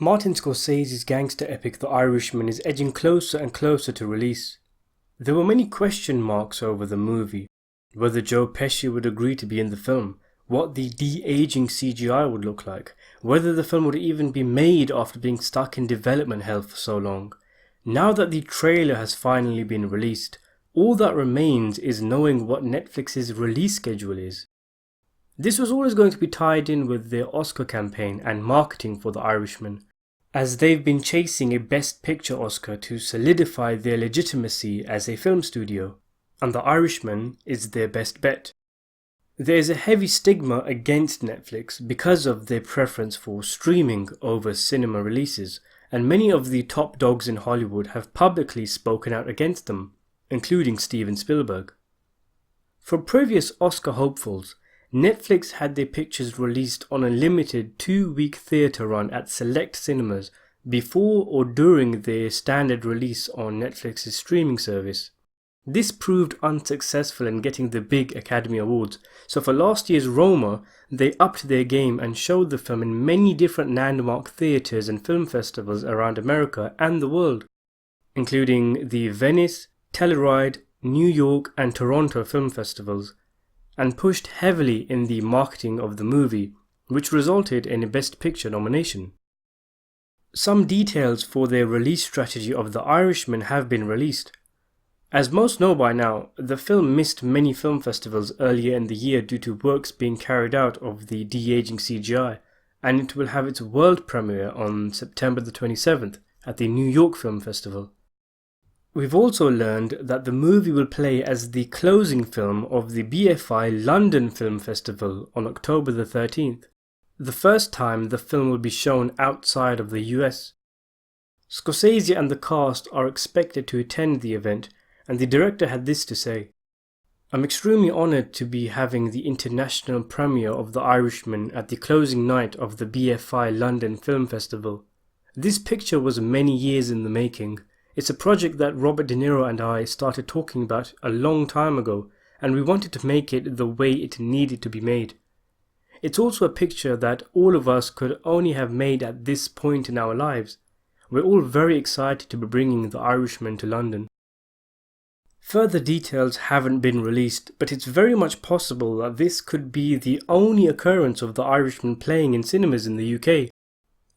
Martin Scorsese's gangster epic The Irishman is edging closer and closer to release. There were many question marks over the movie, whether Joe Pesci would agree to be in the film, what the de-aging CGI would look like, whether the film would even be made after being stuck in development hell for so long. Now that the trailer has finally been released, all that remains is knowing what Netflix's release schedule is. This was always going to be tied in with their Oscar campaign and marketing for The Irishman, as they've been chasing a Best Picture Oscar to solidify their legitimacy as a film studio, and The Irishman is their best bet. There is a heavy stigma against Netflix because of their preference for streaming over cinema releases, and many of the top dogs in Hollywood have publicly spoken out against them, including Steven Spielberg. For previous Oscar hopefuls, Netflix had their pictures released on a limited 2-week theatre run at select cinemas before or during their standard release on Netflix's streaming service. This proved unsuccessful in getting the big Academy Awards, so for last year's Roma, they upped their game and showed the film in many different landmark theatres and film festivals around America and the world, including the Venice, Telluride, New York and Toronto film festivals, and pushed heavily in the marketing of the movie, which resulted in a Best Picture nomination. Some details for their release strategy of The Irishman have been released. As most know by now, the film missed many film festivals earlier in the year due to works being carried out of the de-aging CGI, and it will have its world premiere on September the 27th at the New York Film Festival. We've also learned that the movie will play as the closing film of the BFI London Film Festival on October the 13th, the first time the film will be shown outside of the US. Scorsese and the cast are expected to attend the event, and the director had this to say: "I'm extremely honoured to be having the international premiere of The Irishman at the closing night of the BFI London Film Festival. This picture was many years in the making. It's a project that Robert De Niro and I started talking about a long time ago, and we wanted to make it the way it needed to be made. It's also a picture that all of us could only have made at this point in our lives. We're all very excited to be bringing The Irishman to London." Further details haven't been released, but it's very much possible that this could be the only occurrence of The Irishman playing in cinemas in the UK.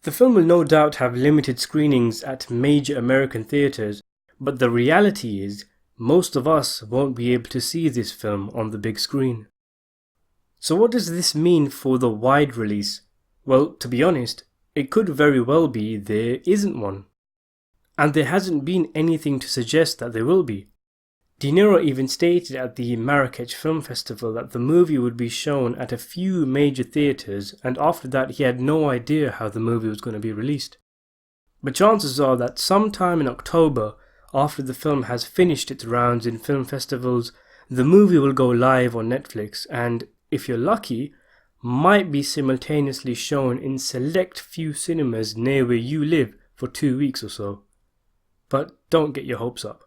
The film will no doubt have limited screenings at major American theatres, but the reality is, most of us won't be able to see this film on the big screen. So what does this mean for the wide release? Well, to be honest, it could very well be there isn't one. And there hasn't been anything to suggest that there will be. De Niro even stated at the Marrakech Film Festival that the movie would be shown at a few major theatres, and after that he had no idea how the movie was going to be released. But chances are that sometime in October, after the film has finished its rounds in film festivals, the movie will go live on Netflix and, if you're lucky, might be simultaneously shown in select few cinemas near where you live for 2 weeks or so. But don't get your hopes up.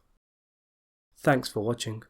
Thanks for watching.